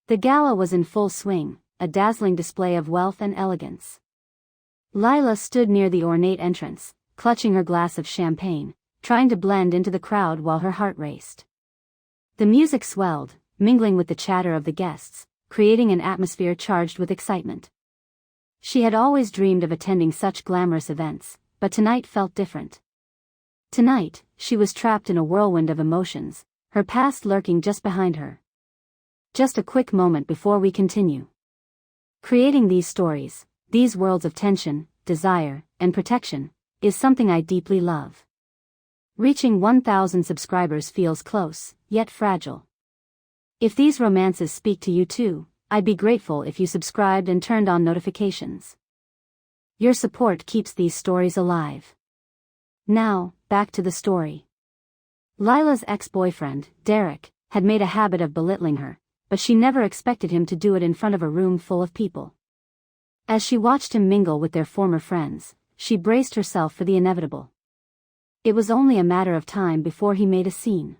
The gala was in full swing, a dazzling display of wealth and elegance. Lila stood near the ornate entrance, clutching her glass of champagne, trying to blend into the crowd while her heart raced. The music swelled, mingling with the chatter of the guests, creating an atmosphere charged with excitement. She had always dreamed of attending such glamorous events, but tonight felt different. Tonight, she was trapped in a whirlwind of emotions, her past lurking just behind her. Just a quick moment before we continue. Creating these stories, these worlds of tension, desire, and protection, is something I deeply love. Reaching 1,000 subscribers feels close, yet fragile. If these romances speak to you too, I'd be grateful if you subscribed and turned on notifications. Your support keeps these stories alive. Now, back to the story. Lila's ex-boyfriend, Derek, had made a habit of belittling her, but she never expected him to do it in front of a room full of people. As she watched him mingle with their former friends, she braced herself for the inevitable. It was only a matter of time before he made a scene.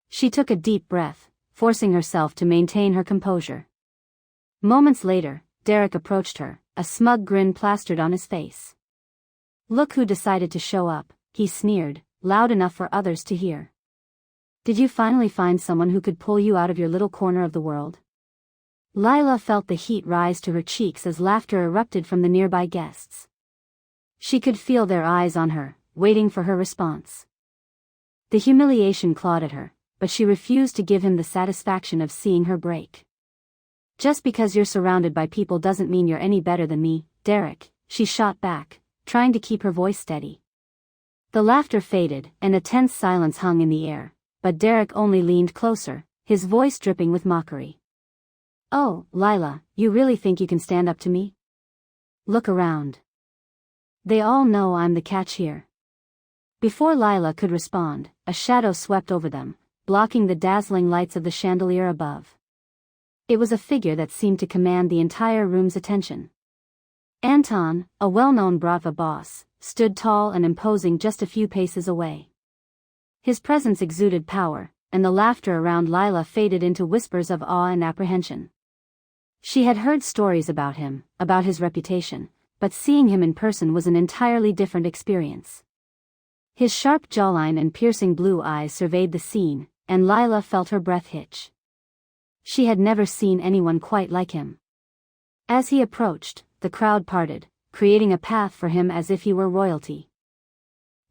She took a deep breath, forcing herself to maintain her composure. Moments later, Derek approached her, a smug grin plastered on his face. "Look who decided to show up," he sneered, loud enough for others to hear. "Did you finally find someone who could pull you out of your little corner of the world?" Lila felt the heat rise to her cheeks as laughter erupted from the nearby guests. She could feel their eyes on her, waiting for her response. The humiliation clawed at her, but she refused to give him the satisfaction of seeing her break. "Just because you're surrounded by people doesn't mean you're any better than me, Derek," she shot back, trying to keep her voice steady. The laughter faded, and a tense silence hung in the air, but Derek only leaned closer, his voice dripping with mockery. "Oh, Lila, you really think you can stand up to me? Look around. They all know I'm the catch here." Before Lila could respond, a shadow swept over them, blocking the dazzling lights of the chandelier above. It was a figure that seemed to command the entire room's attention. Anton, a well-known Bratva boss, stood tall and imposing just a few paces away. His presence exuded power, and the laughter around Lila faded into whispers of awe and apprehension. She had heard stories about him, about his reputation, but seeing him in person was an entirely different experience. His sharp jawline and piercing blue eyes surveyed the scene, and Lila felt her breath hitch. She had never seen anyone quite like him. As he approached, the crowd parted, creating a path for him as if he were royalty.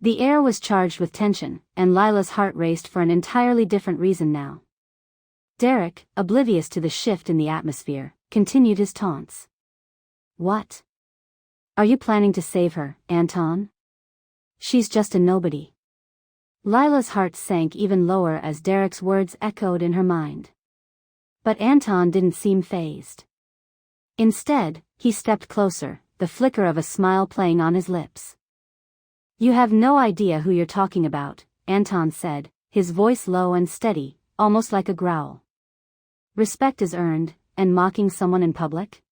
The air was charged with tension, and Lila's heart raced for an entirely different reason now. Derek, oblivious to the shift in the atmosphere, continued his taunts. "What? Are you planning to save her, Anton? She's just a nobody." Lila's heart sank even lower as Derek's words echoed in her mind. But Anton didn't seem fazed. Instead, he stepped closer, the flicker of a smile playing on his lips. "You have no idea who you're talking about," Anton said, his voice low and steady, almost like a growl. "Respect is earned, and mocking someone in public?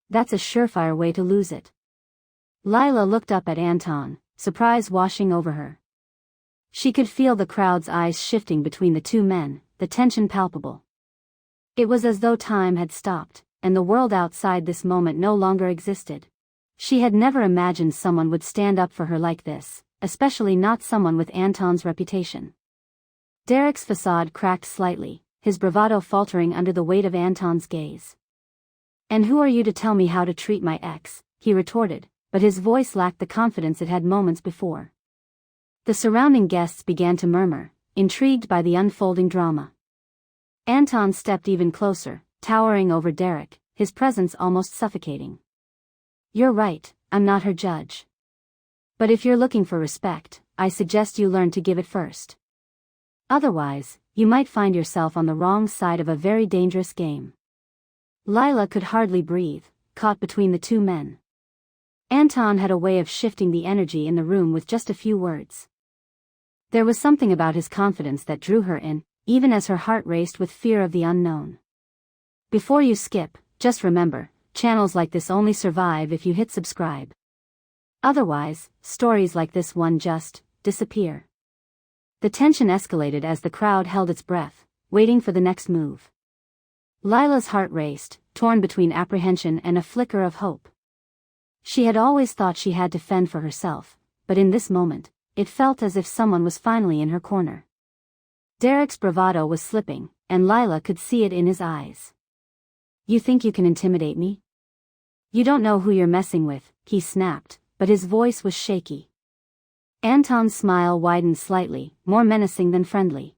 That's a surefire way to lose it." Lila looked up at Anton, surprise washing over her. She could feel the crowd's eyes shifting between the two men, the tension palpable. It was as though time had stopped, and the world outside this moment no longer existed. She had never imagined someone would stand up for her like this, especially not someone with Anton's reputation. Derek's facade cracked slightly, his bravado faltering under the weight of Anton's gaze. "And who are you to tell me how to treat my ex?" he retorted, but his voice lacked the confidence it had moments before. The surrounding guests began to murmur, intrigued by the unfolding drama. Anton stepped even closer, towering over Derek, his presence almost suffocating. "You're right, I'm not her judge. But if you're looking for respect, I suggest you learn to give it first. Otherwise, you might find yourself on the wrong side of a very dangerous game." Lila could hardly breathe, caught between the two men. Anton had a way of shifting the energy in the room with just a few words. There was something about his confidence that drew her in, even as her heart raced with fear of the unknown. Before you skip, just remember, channels like this only survive if you hit subscribe. Otherwise, stories like this one just disappear. The tension escalated as the crowd held its breath, waiting for the next move. Lila's heart raced, torn between apprehension and a flicker of hope. She had always thought she had to fend for herself, but in this moment, it felt as if someone was finally in her corner. Derek's bravado was slipping, and Lila could see it in his eyes. "You think you can intimidate me? You don't know who you're messing with," he snapped, but his voice was shaky. Anton's smile widened slightly, more menacing than friendly.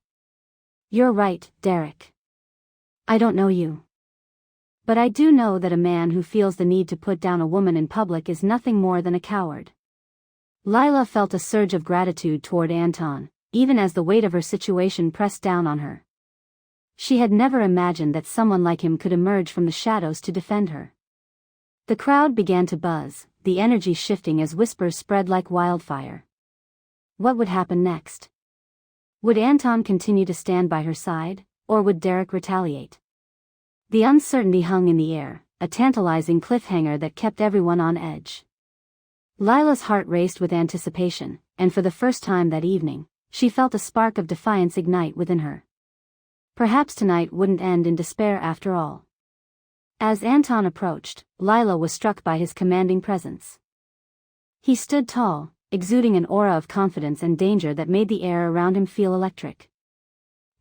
"You're right, Derek. I don't know you. But I do know that a man who feels the need to put down a woman in public is nothing more than a coward." Lila felt a surge of gratitude toward Anton, even as the weight of her situation pressed down on her. She had never imagined that someone like him could emerge from the shadows to defend her. The crowd began to buzz, the energy shifting as whispers spread like wildfire. What would happen next? Would Anton continue to stand by her side, or would Derek retaliate? The uncertainty hung in the air, a tantalizing cliffhanger that kept everyone on edge. Lila's heart raced with anticipation, and for the first time that evening, she felt a spark of defiance ignite within her. Perhaps tonight wouldn't end in despair after all. As Anton approached, Lila was struck by his commanding presence. He stood tall, exuding an aura of confidence and danger that made the air around him feel electric.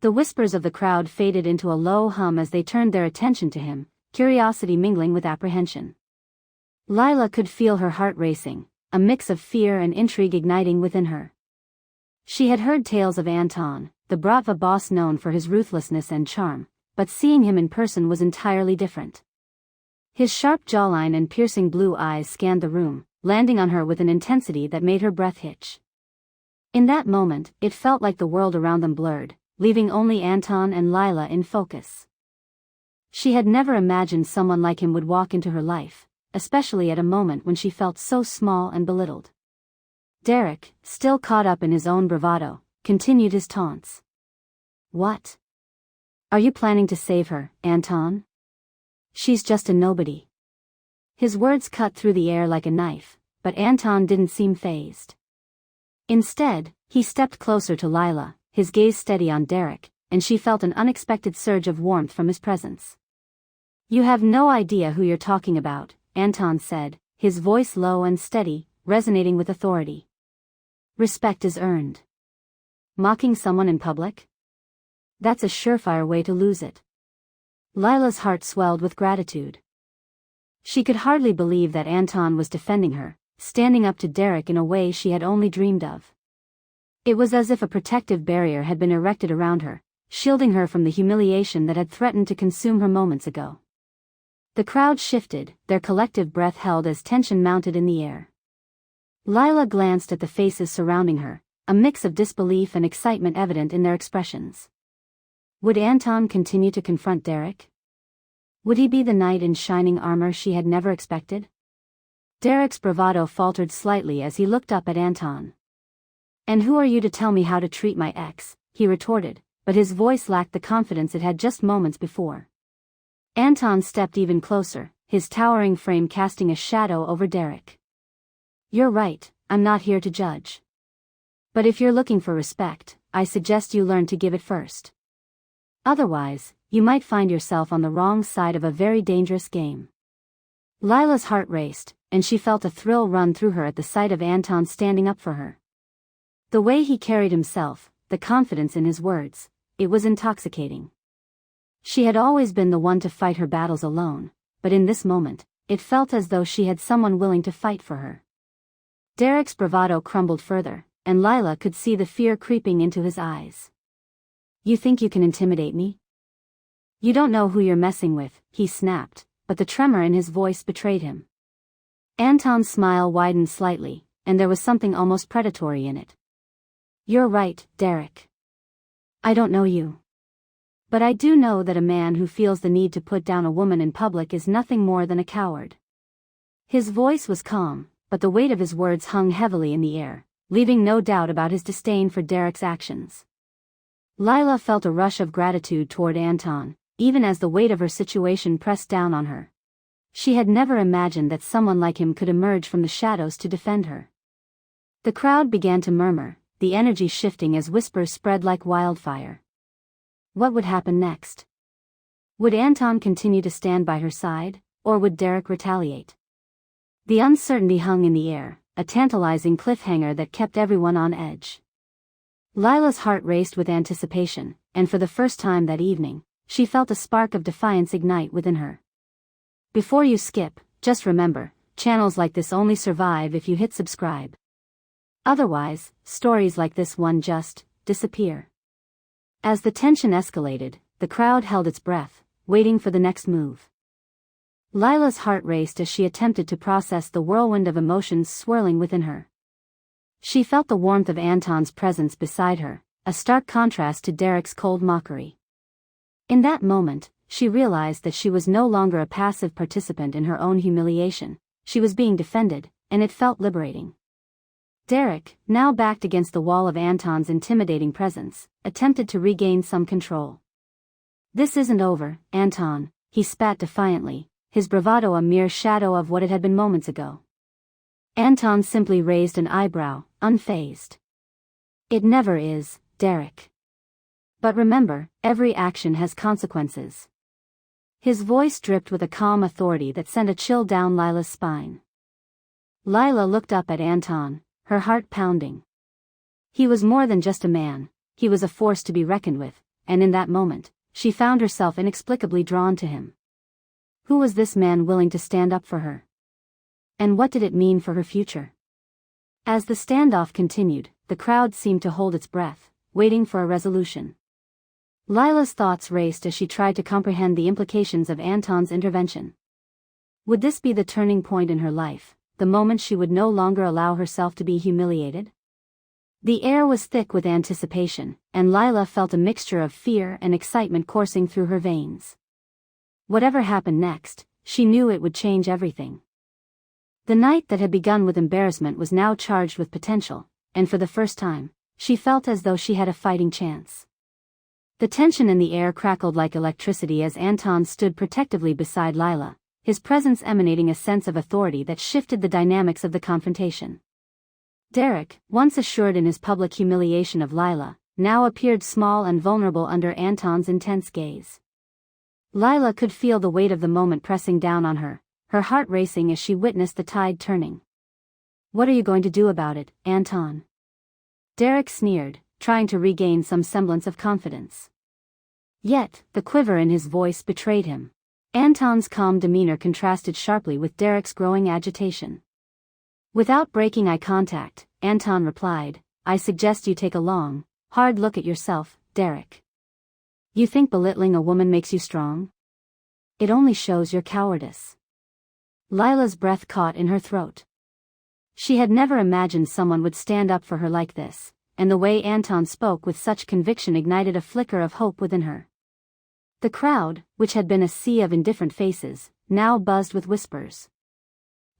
The whispers of the crowd faded into a low hum as they turned their attention to him, curiosity mingling with apprehension. Lila could feel her heart racing, a mix of fear and intrigue igniting within her. She had heard tales of Anton, the Bratva boss known for his ruthlessness and charm, but seeing him in person was entirely different. His sharp jawline and piercing blue eyes scanned the room, landing on her with an intensity that made her breath hitch. In that moment, it felt like the world around them blurred, leaving only Anton and Lila in focus. She had never imagined someone like him would walk into her life, especially at a moment when she felt so small and belittled. Derek, still caught up in his own bravado, continued his taunts. "What? Are you planning to save her, Anton? She's just a nobody." His words cut through the air like a knife, but Anton didn't seem fazed. Instead, he stepped closer to Lila, his gaze steady on Derek, and she felt an unexpected surge of warmth from his presence. "You have no idea who you're talking about," Anton said, his voice low and steady, resonating with authority. "Respect is earned. Mocking someone in public? That's a surefire way to lose it." Lila's heart swelled with gratitude. She could hardly believe that Anton was defending her, standing up to Derek in a way she had only dreamed of. It was as if a protective barrier had been erected around her, shielding her from the humiliation that had threatened to consume her moments ago. The crowd shifted, their collective breath held as tension mounted in the air. Lila glanced at the faces surrounding her, a mix of disbelief and excitement evident in their expressions. Would Anton continue to confront Derek? Would he be the knight in shining armor she had never expected? Derek's bravado faltered slightly as he looked up at Anton. "And who are you to tell me how to treat my ex?" he retorted, but his voice lacked the confidence it had just moments before. Anton stepped even closer, his towering frame casting a shadow over Derek. "You're right, I'm not here to judge. But if you're looking for respect, I suggest you learn to give it first. Otherwise, you might find yourself on the wrong side of a very dangerous game." Lila's heart raced, and she felt a thrill run through her at the sight of Anton standing up for her. The way he carried himself, the confidence in his words, it was intoxicating. She had always been the one to fight her battles alone, but in this moment, it felt as though she had someone willing to fight for her. Derek's bravado crumbled further, and Lila could see the fear creeping into his eyes. "You think you can intimidate me? You don't know who you're messing with," he snapped, but the tremor in his voice betrayed him. Anton's smile widened slightly, and there was something almost predatory in it. "You're right, Derek. I don't know you. But I do know that a man who feels the need to put down a woman in public is nothing more than a coward." His voice was calm, but the weight of his words hung heavily in the air, leaving no doubt about his disdain for Derek's actions. Lila felt a rush of gratitude toward Anton, even as the weight of her situation pressed down on her. She had never imagined that someone like him could emerge from the shadows to defend her. The crowd began to murmur, the energy shifting as whispers spread like wildfire. What would happen next? Would Anton continue to stand by her side, or would Derek retaliate? The uncertainty hung in the air, a tantalizing cliffhanger that kept everyone on edge. Lila's heart raced with anticipation, and for the first time that evening, she felt a spark of defiance ignite within her. Before you skip, just remember, channels like this only survive if you hit subscribe. Otherwise, stories like this one just disappear. As the tension escalated, the crowd held its breath, waiting for the next move. Lila's heart raced as she attempted to process the whirlwind of emotions swirling within her. She felt the warmth of Anton's presence beside her, a stark contrast to Derek's cold mockery. In that moment, she realized that she was no longer a passive participant in her own humiliation. She was being defended, and it felt liberating. Derek, now backed against the wall of Anton's intimidating presence, attempted to regain some control. "This isn't over, Anton," he spat defiantly, his bravado a mere shadow of what it had been moments ago. Anton simply raised an eyebrow, unfazed. "It never is, Derek. But remember, every action has consequences." His voice dripped with a calm authority that sent a chill down Lila's spine. Lila looked up at Anton, her heart pounding. He was more than just a man, he was a force to be reckoned with, and in that moment, she found herself inexplicably drawn to him. Who was this man willing to stand up for her? And what did it mean for her future? As the standoff continued, the crowd seemed to hold its breath, waiting for a resolution. Lila's thoughts raced as she tried to comprehend the implications of Anton's intervention. Would this be the turning point in her life, the moment she would no longer allow herself to be humiliated? The air was thick with anticipation, and Lila felt a mixture of fear and excitement coursing through her veins. Whatever happened next, she knew it would change everything. The night that had begun with embarrassment was now charged with potential, and for the first time, she felt as though she had a fighting chance. The tension in the air crackled like electricity as Anton stood protectively beside Lila, his presence emanating a sense of authority that shifted the dynamics of the confrontation. Derek, once assured in his public humiliation of Lila, now appeared small and vulnerable under Anton's intense gaze. Lila could feel the weight of the moment pressing down on her, her heart racing as she witnessed the tide turning. "What are you going to do about it, Anton?" Derek sneered, trying to regain some semblance of confidence. Yet, the quiver in his voice betrayed him. Anton's calm demeanor contrasted sharply with Derek's growing agitation. Without breaking eye contact, Anton replied, "I suggest you take a long, hard look at yourself, Derek. You think belittling a woman makes you strong? It only shows your cowardice." Lila's breath caught in her throat. She had never imagined someone would stand up for her like this, and the way Anton spoke with such conviction ignited a flicker of hope within her. The crowd, which had been a sea of indifferent faces, now buzzed with whispers.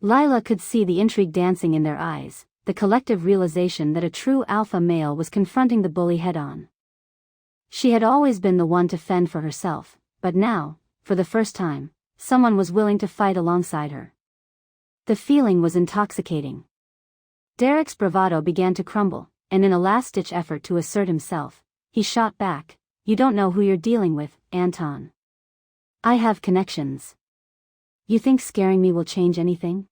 Lila could see the intrigue dancing in their eyes, the collective realization that a true alpha male was confronting the bully head-on. She had always been the one to fend for herself, but now, for the first time, someone was willing to fight alongside her. The feeling was intoxicating. Derek's bravado began to crumble, and in a last-ditch effort to assert himself, he shot back, "You don't know who you're dealing with, Anton. I have connections. You think scaring me will change anything?"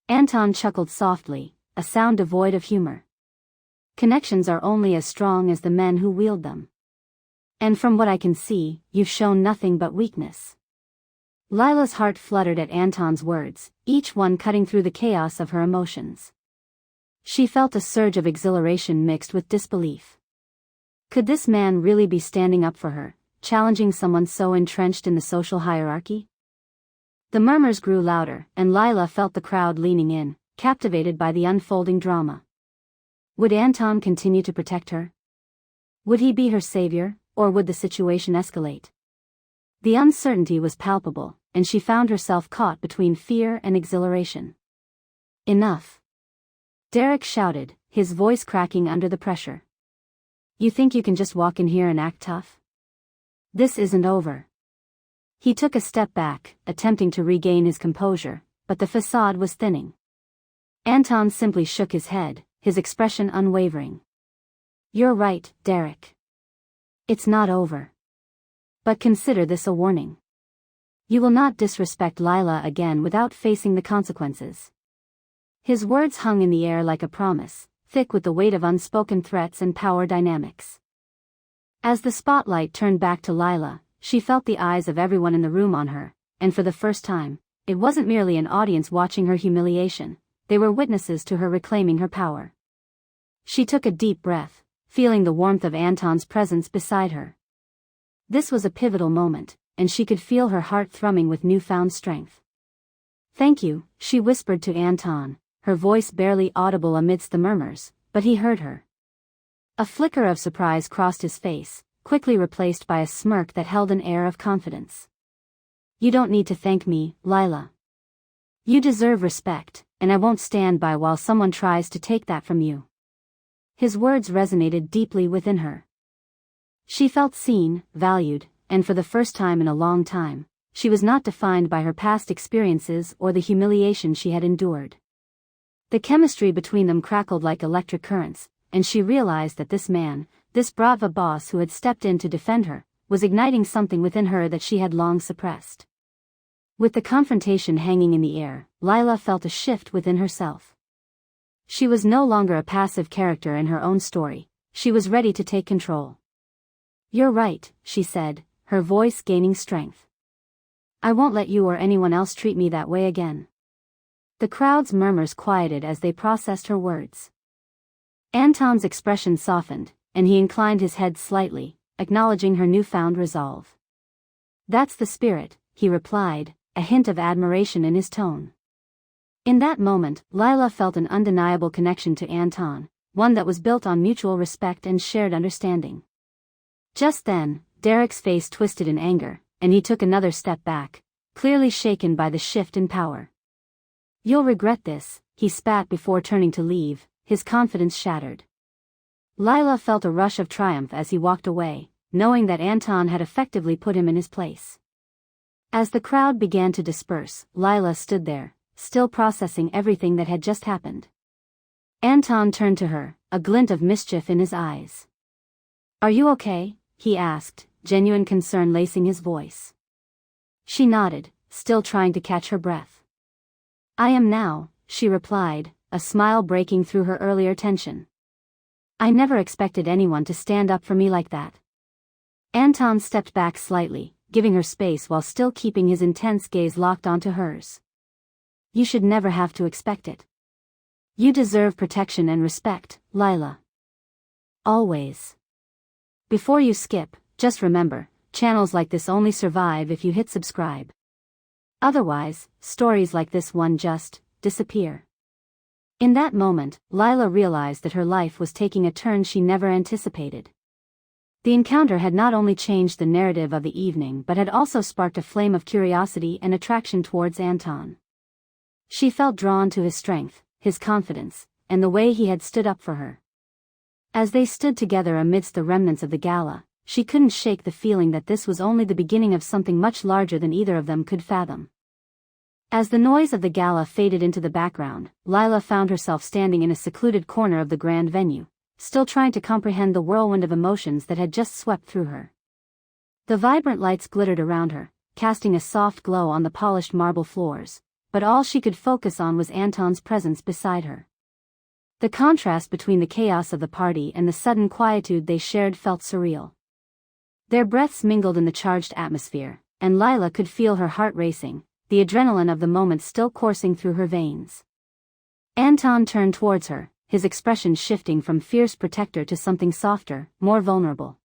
Anton chuckled softly, a sound devoid of humor. "Connections are only as strong as the men who wield them. And from what I can see, you've shown nothing but weakness." Lila's heart fluttered at Anton's words, each one cutting through the chaos of her emotions. She felt a surge of exhilaration mixed with disbelief. Could this man really be standing up for her, challenging someone so entrenched in the social hierarchy? The murmurs grew louder, and Lila felt the crowd leaning in, captivated by the unfolding drama. Would Anton continue to protect her? Would he be her savior, or would the situation escalate? The uncertainty was palpable, and she found herself caught between fear and exhilaration. "Enough!" Derek shouted, his voice cracking under the pressure. "You think you can just walk in here and act tough? This isn't over." He took a step back, attempting to regain his composure, but the facade was thinning. Anton simply shook his head, his expression unwavering. "You're right, Derek. It's not over. But consider this a warning. You will not disrespect Lila again without facing the consequences. His words hung in the air like a promise, thick with the weight of unspoken threats and power dynamics. As the spotlight turned back to Lila, she felt the eyes of everyone in the room on her, and for the first time, it wasn't merely an audience watching her humiliation, they were witnesses to her reclaiming her power. She took a deep breath, feeling the warmth of Anton's presence beside her. This was a pivotal moment, and she could feel her heart thrumming with newfound strength. "Thank you," she whispered to Anton, her voice barely audible amidst the murmurs, but he heard her. A flicker of surprise crossed his face, quickly replaced by a smirk that held an air of confidence. "You don't need to thank me, Lila. You deserve respect, and I won't stand by while someone tries to take that from you." His words resonated deeply within her. She felt seen, valued, and for the first time in a long time, she was not defined by her past experiences or the humiliation she had endured. The chemistry between them crackled like electric currents, and she realized that this man, this Bratva boss who had stepped in to defend her, was igniting something within her that she had long suppressed. With the confrontation hanging in the air, Lila felt a shift within herself. She was no longer a passive character in her own story, she was ready to take control. "You're right," she said, her voice gaining strength. "I won't let you or anyone else treat me that way again." The crowd's murmurs quieted as they processed her words. Anton's expression softened, and he inclined his head slightly, acknowledging her newfound resolve. "That's the spirit," he replied, a hint of admiration in his tone. In that moment, Lila felt an undeniable connection to Anton, one that was built on mutual respect and shared understanding. Just then, Derek's face twisted in anger, and he took another step back, clearly shaken by the shift in power. "You'll regret this," he spat before turning to leave, his confidence shattered. Lila felt a rush of triumph as he walked away, knowing that Anton had effectively put him in his place. As the crowd began to disperse, Lila stood there, still processing everything that had just happened. Anton turned to her, a glint of mischief in his eyes. "Are you okay?" he asked, genuine concern lacing his voice. She nodded, still trying to catch her breath. "I am now," she replied, a smile breaking through her earlier tension. "I never expected anyone to stand up for me like that." Anton stepped back slightly, giving her space while still keeping his intense gaze locked onto hers. "You should never have to expect it. You deserve protection and respect, Lila. Always. Before you skip, just remember, channels like this only survive if you hit subscribe. Otherwise, stories like this one just disappear." In that moment, Lila realized that her life was taking a turn she never anticipated. The encounter had not only changed the narrative of the evening but had also sparked a flame of curiosity and attraction towards Anton. She felt drawn to his strength, his confidence, and the way he had stood up for her. As they stood together amidst the remnants of the gala, she couldn't shake the feeling that this was only the beginning of something much larger than either of them could fathom. As the noise of the gala faded into the background, Lila found herself standing in a secluded corner of the grand venue, still trying to comprehend the whirlwind of emotions that had just swept through her. The vibrant lights glittered around her, casting a soft glow on the polished marble floors, but all she could focus on was Anton's presence beside her. The contrast between the chaos of the party and the sudden quietude they shared felt surreal. Their breaths mingled in the charged atmosphere, and Lila could feel her heart racing, the adrenaline of the moment still coursing through her veins. Anton turned towards her, his expression shifting from fierce protector to something softer, more vulnerable.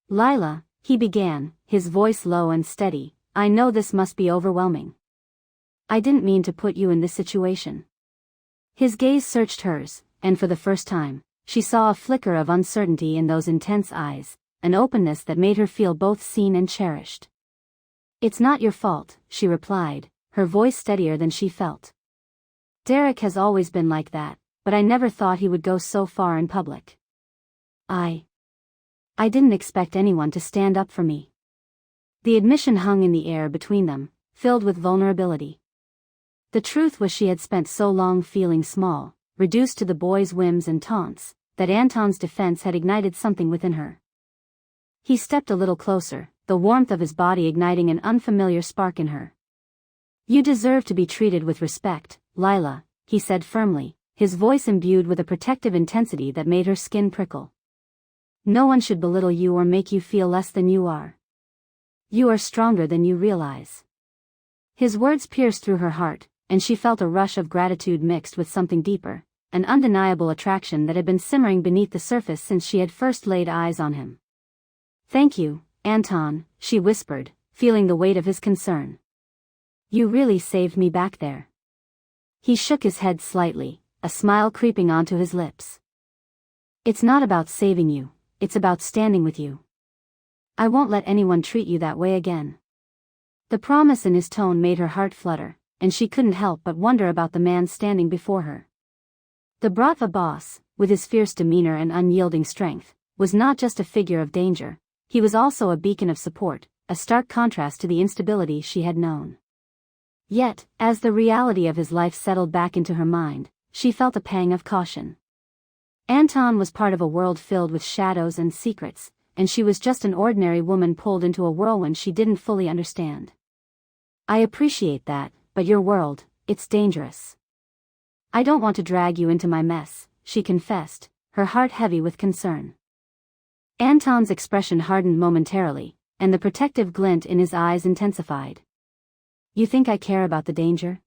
"Lila," he began, his voice low and steady, "I know this must be overwhelming. I didn't mean to put you in this situation." His gaze searched hers, and for the first time, she saw a flicker of uncertainty in those intense eyes, an openness that made her feel both seen and cherished. "It's not your fault," she replied, her voice steadier than she felt. "Derek has always been like that, but I never thought he would go so far in public. I didn't expect anyone to stand up for me." The admission hung in the air between them, filled with vulnerability. The truth was she had spent so long feeling small, reduced to the boy's whims and taunts, that Anton's defense had ignited something within her. He stepped a little closer, the warmth of his body igniting an unfamiliar spark in her. "You deserve to be treated with respect, Lila," he said firmly, his voice imbued with a protective intensity that made her skin prickle. "No one should belittle you or make you feel less than you are. You are stronger than you realize." His words pierced through her heart, and she felt a rush of gratitude mixed with something deeper, an undeniable attraction that had been simmering beneath the surface since she had first laid eyes on him. "Thank you, Anton," she whispered, feeling the weight of his concern. "You really saved me back there." He shook his head slightly, a smile creeping onto his lips. "It's not about saving you, it's about standing with you. I won't let anyone treat you that way again." The promise in his tone made her heart flutter, and she couldn't help but wonder about the man standing before her. The Bratva boss, with his fierce demeanor and unyielding strength, was not just a figure of danger, he was also a beacon of support, a stark contrast to the instability she had known. Yet, as the reality of his life settled back into her mind, she felt a pang of caution. Anton was part of a world filled with shadows and secrets, and she was just an ordinary woman pulled into a whirlwind she didn't fully understand. "I appreciate that, but your world, it's dangerous. I don't want to drag you into my mess," she confessed, her heart heavy with concern. Anton's expression hardened momentarily, and the protective glint in his eyes intensified. "You think I care about the danger?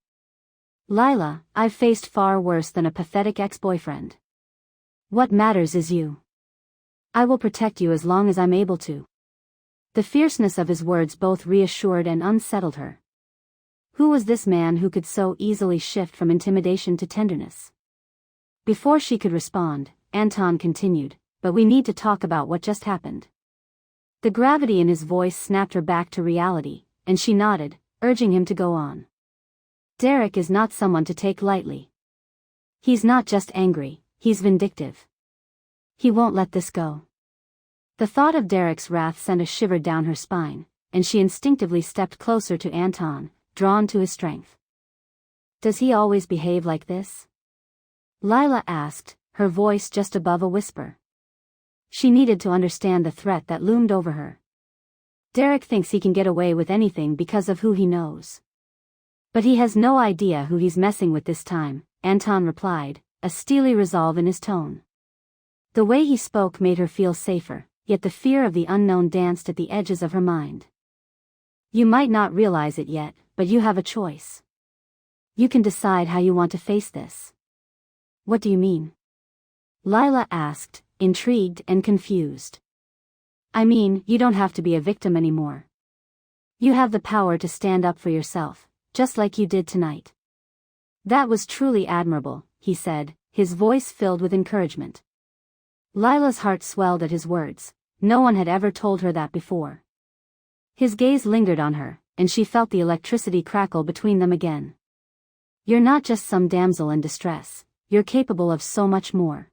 Lila, I've faced far worse than a pathetic ex-boyfriend. What matters is you. I will protect you as long as I'm able to." The fierceness of his words both reassured and unsettled her. Who was this man who could so easily shift from intimidation to tenderness? Before she could respond, Anton continued, "But we need to talk about what just happened." The gravity in his voice snapped her back to reality, and she nodded, urging him to go on. "Derek is not someone to take lightly. He's not just angry, he's vindictive. He won't let this go." The thought of Derek's wrath sent a shiver down her spine, and she instinctively stepped closer to Anton, drawn to his strength. "Does he always behave like this?" Lila asked, her voice just above a whisper. She needed to understand the threat that loomed over her. "Derek thinks he can get away with anything because of who he knows. But he has no idea who he's messing with this time," Anton replied, a steely resolve in his tone. The way he spoke made her feel safer, yet the fear of the unknown danced at the edges of her mind. "You might not realize it yet, but you have a choice. You can decide how you want to face this." "What do you mean?" Lila asked, intrigued and confused. "I mean, you don't have to be a victim anymore. You have the power to stand up for yourself, just like you did tonight." "That was truly admirable," he said, his voice filled with encouragement. Lila's heart swelled at his words. No one had ever told her that before. His gaze lingered on her, and she felt the electricity crackle between them again. "You're not just some damsel in distress, you're capable of so much more.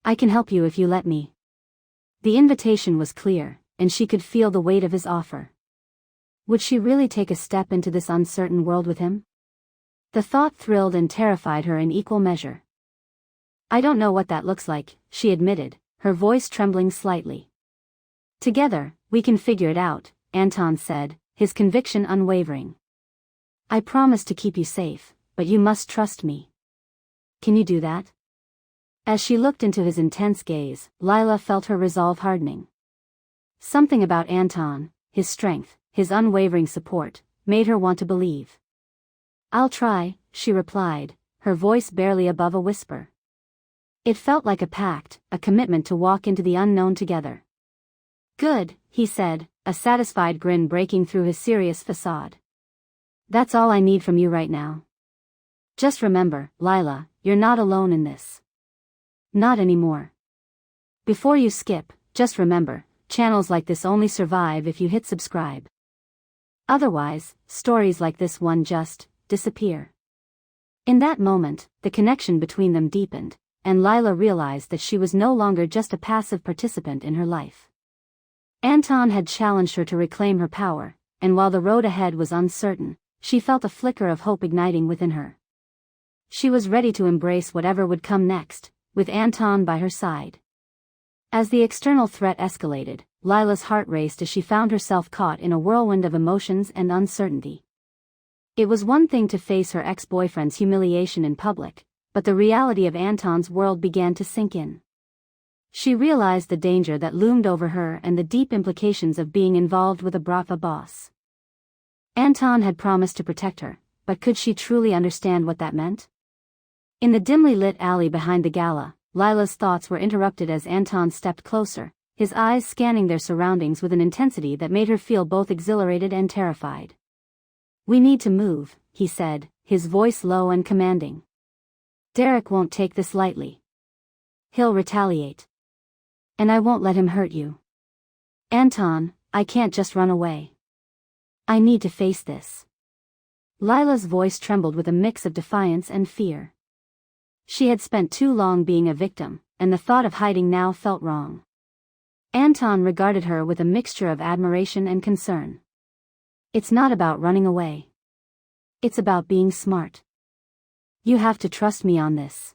I can help you if you let me." The invitation was clear, and she could feel the weight of his offer. Would she really take a step into this uncertain world with him? The thought thrilled and terrified her in equal measure. "I don't know what that looks like," she admitted, her voice trembling slightly. "Together, we can figure it out," Anton said, his conviction unwavering. "I promise to keep you safe, but you must trust me. Can you do that?" As she looked into his intense gaze, Lila felt her resolve hardening. Something about Anton, his strength, his unwavering support, made her want to believe. "I'll try," she replied, her voice barely above a whisper. It felt like a pact, a commitment to walk into the unknown together. "Good," he said, a satisfied grin breaking through his serious facade. "That's all I need from you right now. Just remember, Lila, you're not alone in this. Not anymore. Before you skip, just remember, channels like this only survive if you hit subscribe. Otherwise, stories like this one just disappear." In that moment, the connection between them deepened, and Lila realized that she was no longer just a passive participant in her life. Anton had challenged her to reclaim her power, and while the road ahead was uncertain, she felt a flicker of hope igniting within her. She was ready to embrace whatever would come next, with Anton by her side. As the external threat escalated, Lila's heart raced as she found herself caught in a whirlwind of emotions and uncertainty. It was one thing to face her ex-boyfriend's humiliation in public, but the reality of Anton's world began to sink in. She realized the danger that loomed over her and the deep implications of being involved with a Bratva boss. Anton had promised to protect her, but could she truly understand what that meant? In the dimly lit alley behind the gala, Lila's thoughts were interrupted as Anton stepped closer, his eyes scanning their surroundings with an intensity that made her feel both exhilarated and terrified. "We need to move," he said, his voice low and commanding. "Derek won't take this lightly. He'll retaliate. And I won't let him hurt you. Anton, I can't just run away. I need to face this." Lila's voice trembled with a mix of defiance and fear. She had spent too long being a victim, and the thought of hiding now felt wrong. Anton regarded her with a mixture of admiration and concern. "It's not about running away. It's about being smart. You have to trust me on this."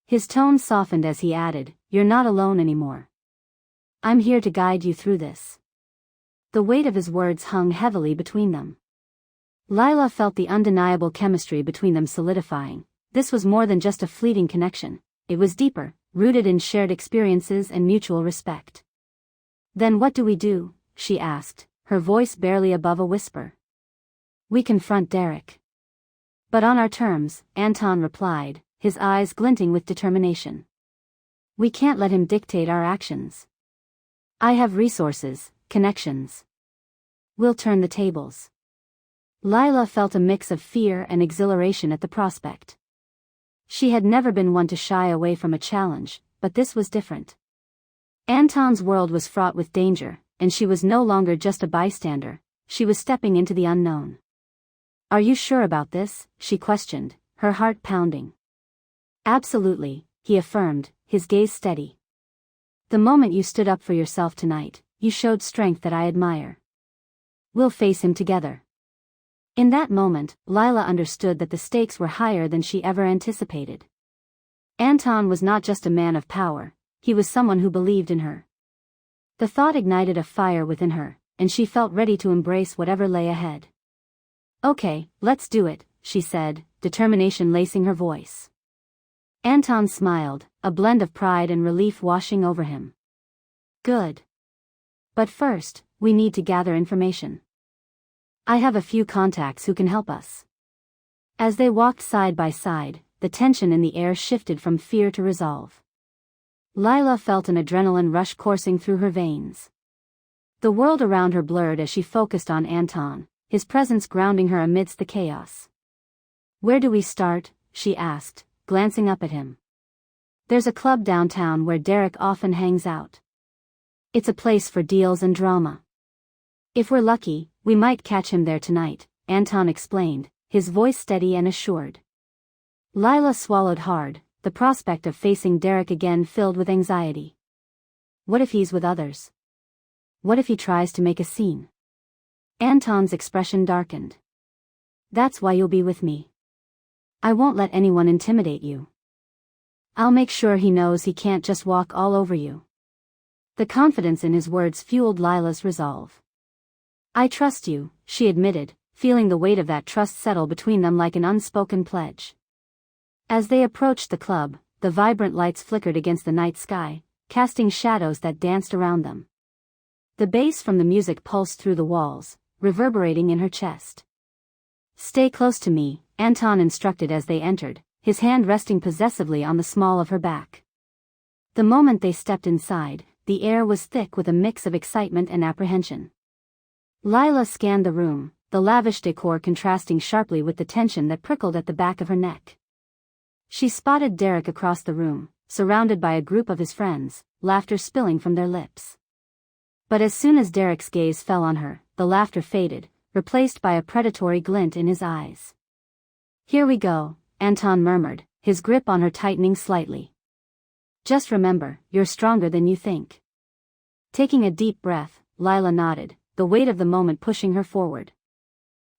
His tone softened as he added, "You're not alone anymore. I'm here to guide you through this." The weight of his words hung heavily between them. Lila felt the undeniable chemistry between them solidifying. This was more than just a fleeting connection, it was deeper, rooted in shared experiences and mutual respect. "Then what do we do?" she asked, her voice barely above a whisper. "We confront Derek. But on our terms," Anton replied, his eyes glinting with determination. "We can't let him dictate our actions. I have resources, connections. We'll turn the tables." Lila felt a mix of fear and exhilaration at the prospect. She had never been one to shy away from a challenge, but this was different. Anton's world was fraught with danger, and she was no longer just a bystander, she was stepping into the unknown. "Are you sure about this?" she questioned, her heart pounding. "Absolutely," he affirmed, his gaze steady. "The moment you stood up for yourself tonight, you showed strength that I admire. We'll face him together." In that moment, Lila understood that the stakes were higher than she ever anticipated. Anton was not just a man of power, he was someone who believed in her. The thought ignited a fire within her, and she felt ready to embrace whatever lay ahead. "Okay, let's do it," she said, determination lacing her voice. Anton smiled, a blend of pride and relief washing over him. "Good. But first, we need to gather information. I have a few contacts who can help us." As they walked side by side, the tension in the air shifted from fear to resolve. Lila felt an adrenaline rush coursing through her veins. The world around her blurred as she focused on Anton, his presence grounding her amidst the chaos. "Where do we start?" she asked, glancing up at him. "There's a club downtown where Derek often hangs out. It's a place for deals and drama. If we're lucky, we might catch him there tonight," Anton explained, his voice steady and assured. Lila swallowed hard, the prospect of facing Derek again filled with anxiety. What if he's with others? What if he tries to make a scene? Anton's expression darkened. "That's why you'll be with me. I won't let anyone intimidate you. I'll make sure he knows he can't just walk all over you." The confidence in his words fueled Lila's resolve. "I trust you," she admitted, feeling the weight of that trust settle between them like an unspoken pledge. As they approached the club, the vibrant lights flickered against the night sky, casting shadows that danced around them. The bass from the music pulsed through the walls, reverberating in her chest. "Stay close to me," Anton instructed as they entered, his hand resting possessively on the small of her back. The moment they stepped inside, the air was thick with a mix of excitement and apprehension. Lila scanned the room, the lavish decor contrasting sharply with the tension that prickled at the back of her neck. She spotted Derek across the room, surrounded by a group of his friends, laughter spilling from their lips. But as soon as Derek's gaze fell on her, the laughter faded, replaced by a predatory glint in his eyes. "Here we go," Anton murmured, his grip on her tightening slightly. "Just remember, you're stronger than you think." Taking a deep breath, Lila nodded, the weight of the moment pushing her forward.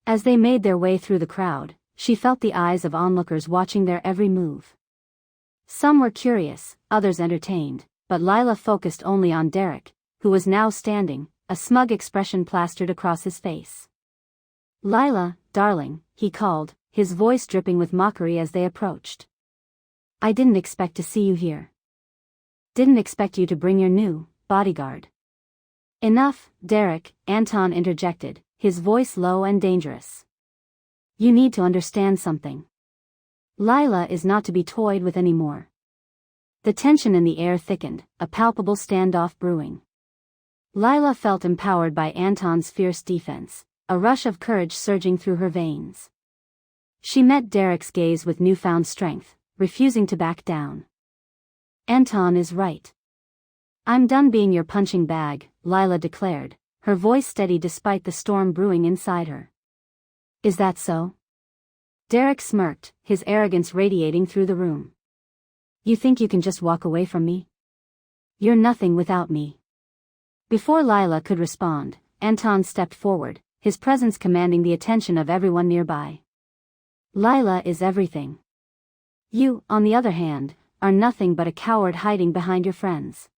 As they made their way through the crowd, she felt the eyes of onlookers watching their every move. Some were curious, others entertained, but Lila focused only on Derek, who was now standing, a smug expression plastered across his face. "Lila, darling," he called, his voice dripping with mockery as they approached. "I didn't expect to see you here. Didn't expect you to bring your new bodyguard." "Enough, Derek," Anton interjected, his voice low and dangerous. "You need to understand something. Lila is not to be toyed with anymore." The tension in the air thickened, a palpable standoff brewing. Lila felt empowered by Anton's fierce defense, a rush of courage surging through her veins. She met Derek's gaze with newfound strength, refusing to back down. "Anton is right. I'm done being your punching bag," Lila declared, her voice steady despite the storm brewing inside her. "Is that so?" Derek smirked, his arrogance radiating through the room. "You think you can just walk away from me? You're nothing without me." Before Lila could respond, Anton stepped forward, his presence commanding the attention of everyone nearby. "Lila is everything. You, on the other hand, are nothing but a coward hiding behind your friends."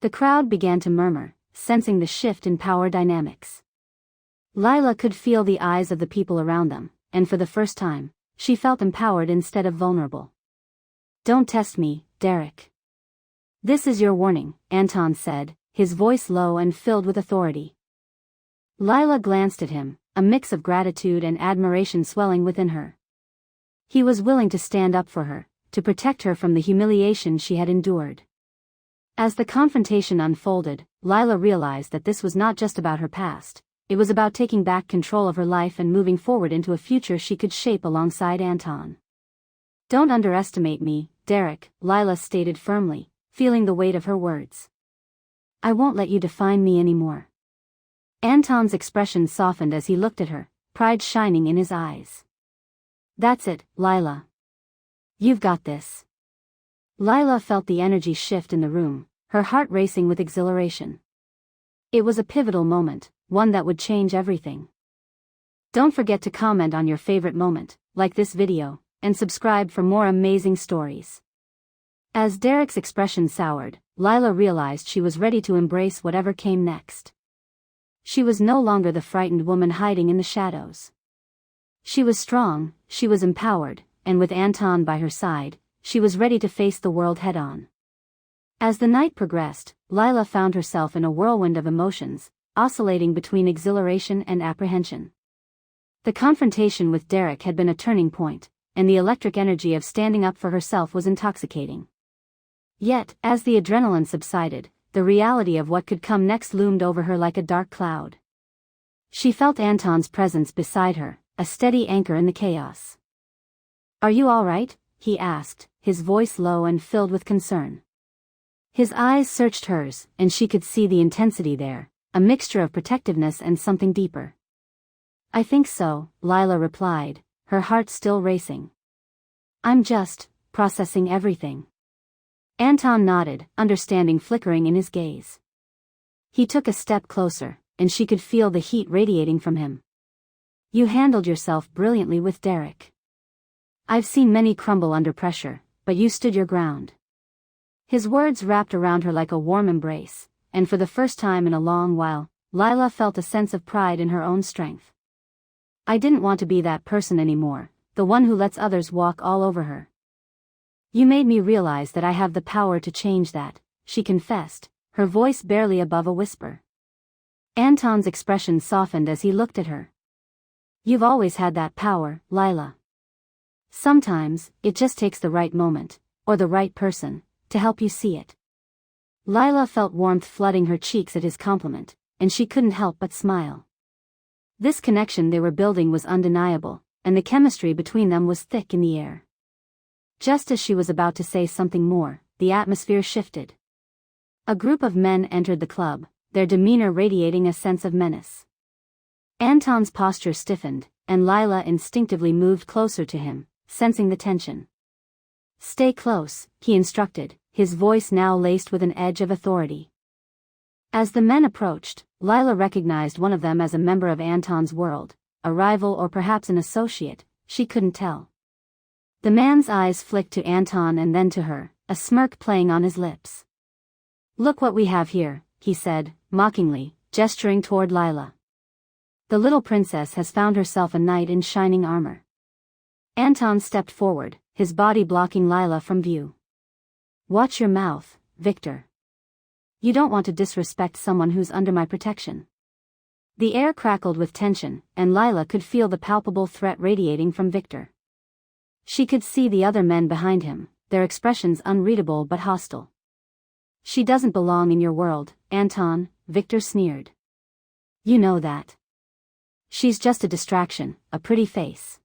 The crowd began to murmur, sensing the shift in power dynamics. Lila could feel the eyes of the people around them, and for the first time, she felt empowered instead of vulnerable. "Don't test me, Derek. This is your warning," Anton said, his voice low and filled with authority. Lila glanced at him, a mix of gratitude and admiration swelling within her. He was willing to stand up for her, to protect her from the humiliation she had endured. As the confrontation unfolded, Lila realized that this was not just about her past, it was about taking back control of her life and moving forward into a future she could shape alongside Anton. "Don't underestimate me, Derek," Lila stated firmly, feeling the weight of her words. "I won't let you define me anymore." Anton's expression softened as he looked at her, pride shining in his eyes. "That's it, Lila. You've got this." Lila felt the energy shift in the room, her heart racing with exhilaration. It was a pivotal moment, one that would change everything. Don't forget to comment on your favorite moment, like this video, and subscribe for more amazing stories. As Derek's expression soured, Lila realized she was ready to embrace whatever came next. She was no longer the frightened woman hiding in the shadows. She was strong, she was empowered, and with Anton by her side, she was ready to face the world head-on. As the night progressed, Lila found herself in a whirlwind of emotions, oscillating between exhilaration and apprehension. The confrontation with Derek had been a turning point, and the electric energy of standing up for herself was intoxicating. Yet, as the adrenaline subsided, the reality of what could come next loomed over her like a dark cloud. She felt Anton's presence beside her, a steady anchor in the chaos. "Are you all right?" he asked, his voice low and filled with concern. His eyes searched hers, and she could see the intensity there, a mixture of protectiveness and something deeper. "I think so," Lila replied, her heart still racing. "I'm just processing everything." Anton nodded, understanding flickering in his gaze. He took a step closer, and she could feel the heat radiating from him. "You handled yourself brilliantly with Derek. I've seen many crumble under pressure, but you stood your ground." His words wrapped around her like a warm embrace, and for the first time in a long while, Lila felt a sense of pride in her own strength. "I didn't want to be that person anymore, the one who lets others walk all over her. You made me realize that I have the power to change that," she confessed, her voice barely above a whisper. Anton's expression softened as he looked at her. "You've always had that power, Lila. Sometimes, it just takes the right moment, or the right person, to help you see it." Lila felt warmth flooding her cheeks at his compliment, and she couldn't help but smile. This connection they were building was undeniable, and the chemistry between them was thick in the air. Just as she was about to say something more, the atmosphere shifted. A group of men entered the club, their demeanor radiating a sense of menace. Anton's posture stiffened, and Lila instinctively moved closer to him, sensing the tension. "Stay close," he instructed, his voice now laced with an edge of authority. As the men approached, Lila recognized one of them as a member of Anton's world, a rival or perhaps an associate, she couldn't tell. The man's eyes flicked to Anton and then to her, a smirk playing on his lips. "Look what we have here," he said, mockingly, gesturing toward Lila. The little princess has found herself a knight in shining armor. Anton stepped forward, his body blocking Lila from view. Watch your mouth, Victor. You don't want to disrespect someone who's under my protection. The air crackled with tension, and Lila could feel the palpable threat radiating from Victor. She could see the other men behind him, their expressions unreadable but hostile. She doesn't belong in your world, Anton, Victor sneered. You know that. She's just a distraction, a pretty face.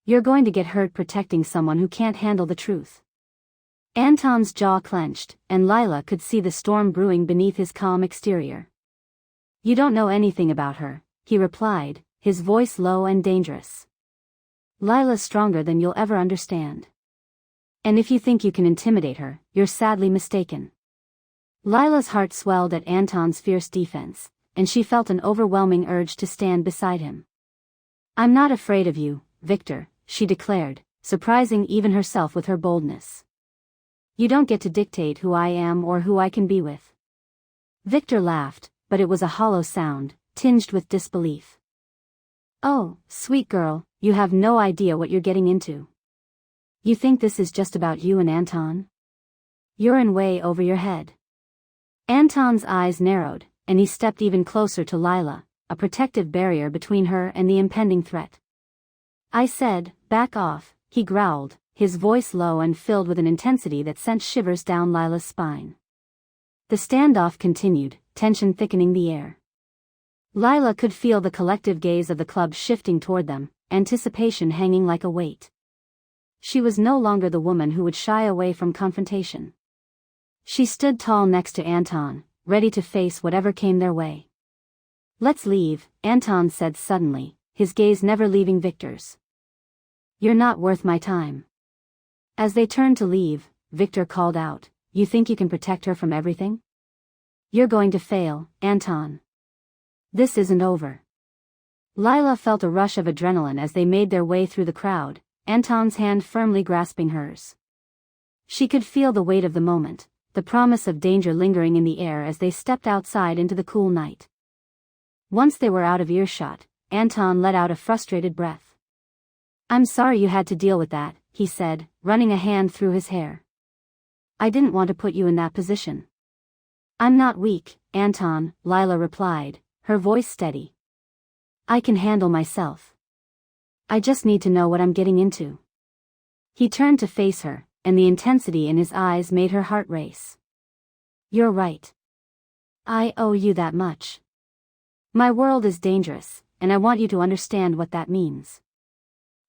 You're going to get hurt protecting someone who can't handle the truth. Anton's jaw clenched, and Lila could see the storm brewing beneath his calm exterior. You don't know anything about her, he replied, his voice low and dangerous. Lila's stronger than you'll ever understand. And if you think you can intimidate her, you're sadly mistaken. Lila's heart swelled at Anton's fierce defense, and she felt an overwhelming urge to stand beside him. I'm not afraid of you, Victor, she declared, surprising even herself with her boldness. You don't get to dictate who I am or who I can be with. Victor laughed, but it was a hollow sound, tinged with disbelief. Oh, sweet girl, you have no idea what you're getting into. You think this is just about you and Anton? You're in way over your head. Anton's eyes narrowed, and he stepped even closer to Lila, a protective barrier between her and the impending threat. I said, back off, he growled, his voice low and filled with an intensity that sent shivers down Lila's spine. The standoff continued, tension thickening the air. Lila could feel the collective gaze of the club shifting toward them, anticipation hanging like a weight. She was no longer the woman who would shy away from confrontation. She stood tall next to Anton, ready to face whatever came their way. Let's leave, Anton said suddenly, his gaze never leaving Victor's. You're not worth my time. As they turned to leave, Victor called out, You think you can protect her from everything? You're going to fail, Anton. This isn't over. Lila felt a rush of adrenaline as they made their way through the crowd, Anton's hand firmly grasping hers. She could feel the weight of the moment, the promise of danger lingering in the air as they stepped outside into the cool night. Once they were out of earshot, Anton let out a frustrated breath. I'm sorry you had to deal with that, he said, running a hand through his hair. I didn't want to put you in that position. I'm not weak, Anton, Lila replied, her voice steady. I can handle myself. I just need to know what I'm getting into. He turned to face her, and the intensity in his eyes made her heart race. You're right. I owe you that much. My world is dangerous, and I want you to understand what that means.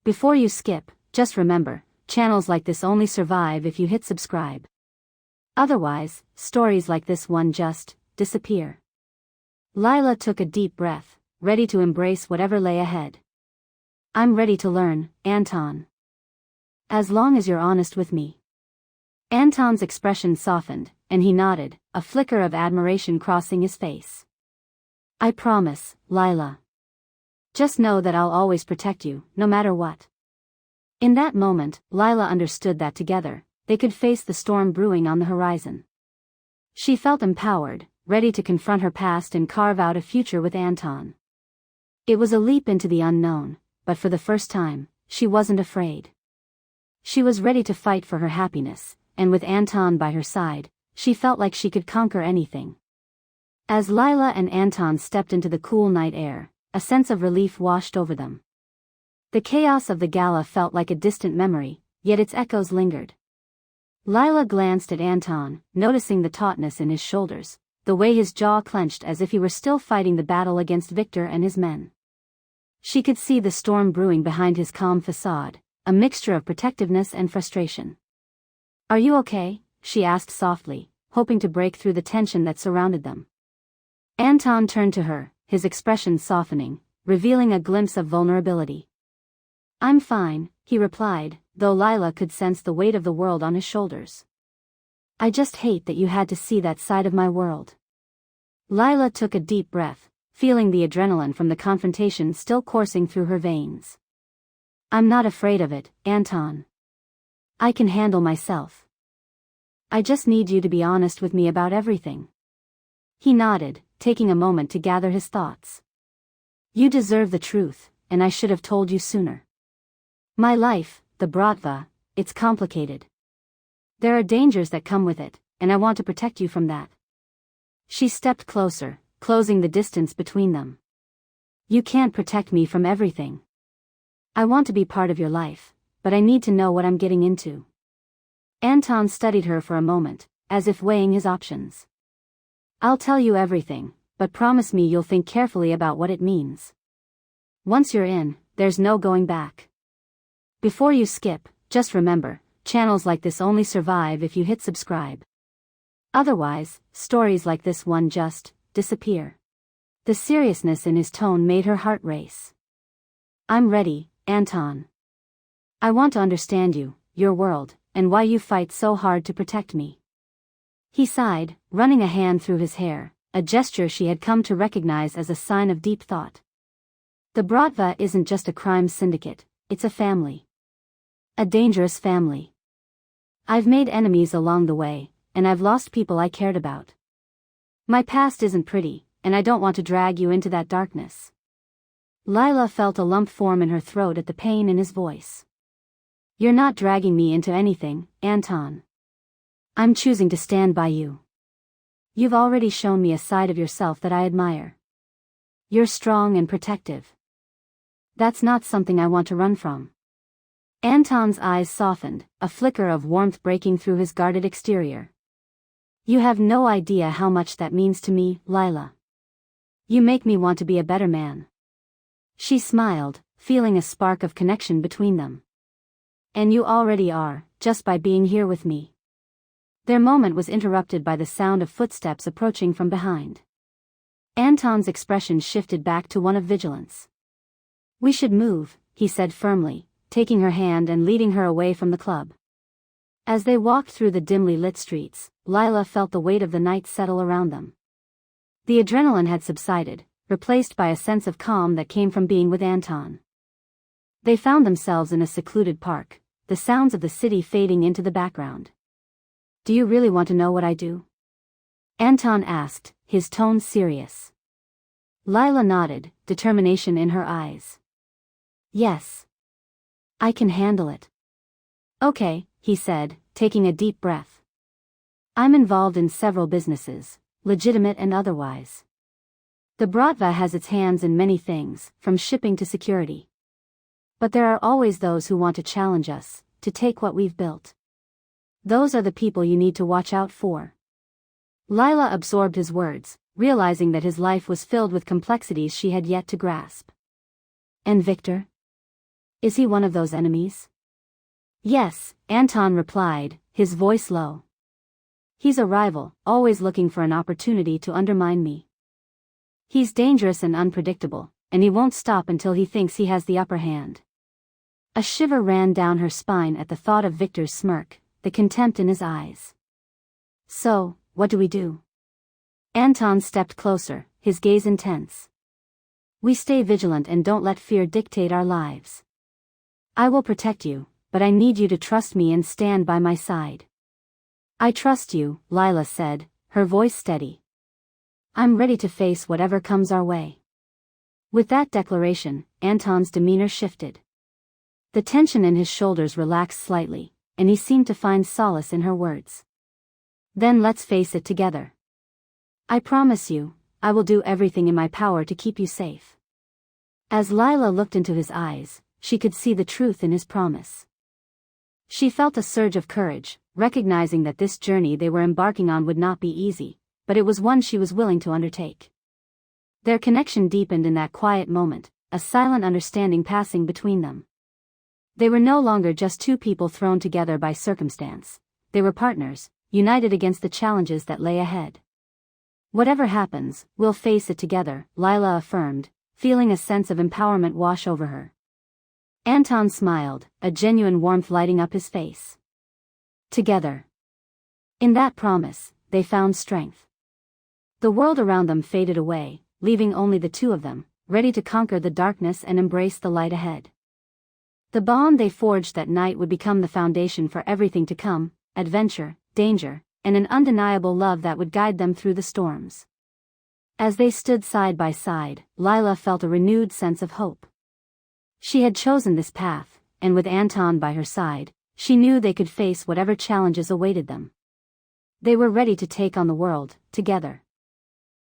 Before you skip, just remember, channels like this only survive if you hit subscribe. Otherwise, stories like this one just disappear. Lila took a deep breath, ready to embrace whatever lay ahead. I'm ready to learn, Anton. As long as you're honest with me. Anton's expression softened, and he nodded, a flicker of admiration crossing his face. I promise, Lila. Just know that I'll always protect you, no matter what. In that moment, Lila understood that together, they could face the storm brewing on the horizon. She felt empowered, ready to confront her past and carve out a future with Anton. It was a leap into the unknown, but for the first time, she wasn't afraid. She was ready to fight for her happiness, and with Anton by her side, she felt like she could conquer anything. As Lila and Anton stepped into the cool night air, a sense of relief washed over them. The chaos of the gala felt like a distant memory, yet its echoes lingered. Lila glanced at Anton, noticing the tautness in his shoulders, the way his jaw clenched as if he were still fighting the battle against Victor and his men. She could see the storm brewing behind his calm facade, a mixture of protectiveness and frustration. Are you okay? She asked softly, hoping to break through the tension that surrounded them. Anton turned to her, his expression softening, revealing a glimpse of vulnerability. I'm fine, he replied, though Lila could sense the weight of the world on his shoulders. I just hate that you had to see that side of my world. Lila took a deep breath, feeling the adrenaline from the confrontation still coursing through her veins. I'm not afraid of it, Anton. I can handle myself. I just need you to be honest with me about everything. He nodded, taking a moment to gather his thoughts. You deserve the truth, and I should have told you sooner. My life, the Bratva, it's complicated. There are dangers that come with it, and I want to protect you from that. She stepped closer, closing the distance between them. You can't protect me from everything. I want to be part of your life, but I need to know what I'm getting into. Anton studied her for a moment, as if weighing his options. I'll tell you everything, but promise me you'll think carefully about what it means. Once you're in, there's no going back. Before you skip, just remember, channels like this only survive if you hit subscribe. Otherwise, stories like this one just disappear. The seriousness in his tone made her heart race. I'm ready, Anton. I want to understand you, your world, and why you fight so hard to protect me. He sighed, running a hand through his hair, a gesture she had come to recognize as a sign of deep thought. The Bratva isn't just a crime syndicate, it's a family. A dangerous family. I've made enemies along the way, and I've lost people I cared about. My past isn't pretty, and I don't want to drag you into that darkness. Lila felt a lump form in her throat at the pain in his voice. You're not dragging me into anything, Anton. I'm choosing to stand by you. You've already shown me a side of yourself that I admire. You're strong and protective. That's not something I want to run from. Anton's eyes softened, a flicker of warmth breaking through his guarded exterior. You have no idea how much that means to me, Lila. You make me want to be a better man. She smiled, feeling a spark of connection between them. And you already are, just by being here with me. Their moment was interrupted by the sound of footsteps approaching from behind. Anton's expression shifted back to one of vigilance. We should move, he said firmly, taking her hand and leading her away from the club. As they walked through the dimly lit streets, Lila felt the weight of the night settle around them. The adrenaline had subsided, replaced by a sense of calm that came from being with Anton. They found themselves in a secluded park, the sounds of the city fading into the background. Do you really want to know what I do? Anton asked, his tone serious. Lila nodded, determination in her eyes. Yes. I can handle it. Okay, he said, taking a deep breath. I'm involved in several businesses, legitimate and otherwise. The Bratva has its hands in many things, from shipping to security. But there are always those who want to challenge us, to take what we've built. Those are the people you need to watch out for. Lila absorbed his words, realizing that his life was filled with complexities she had yet to grasp. And Victor? Is he one of those enemies? Yes, Anton replied, his voice low. He's a rival, always looking for an opportunity to undermine me. He's dangerous and unpredictable, and he won't stop until he thinks he has the upper hand. A shiver ran down her spine at the thought of Victor's smirk, the contempt in his eyes. So, what do we do? Anton stepped closer, his gaze intense. We stay vigilant and don't let fear dictate our lives. I will protect you, but I need you to trust me and stand by my side. I trust you, Lila said, her voice steady. I'm ready to face whatever comes our way. With that declaration, Anton's demeanor shifted. The tension in his shoulders relaxed slightly, and he seemed to find solace in her words. Then let's face it together. I promise you, I will do everything in my power to keep you safe. As Lila looked into his eyes, she could see the truth in his promise. She felt a surge of courage, recognizing that this journey they were embarking on would not be easy, but it was one she was willing to undertake. Their connection deepened in that quiet moment, a silent understanding passing between them. They were no longer just two people thrown together by circumstance. They were partners, united against the challenges that lay ahead. Whatever happens, we'll face it together, Lila affirmed, feeling a sense of empowerment wash over her. Anton smiled, a genuine warmth lighting up his face. Together. In that promise, they found strength. The world around them faded away, leaving only the two of them, ready to conquer the darkness and embrace the light ahead. The bond they forged that night would become the foundation for everything to come, adventure, danger, and an undeniable love that would guide them through the storms. As they stood side by side, Lila felt a renewed sense of hope. She had chosen this path, and with Anton by her side, she knew they could face whatever challenges awaited them. They were ready to take on the world, together.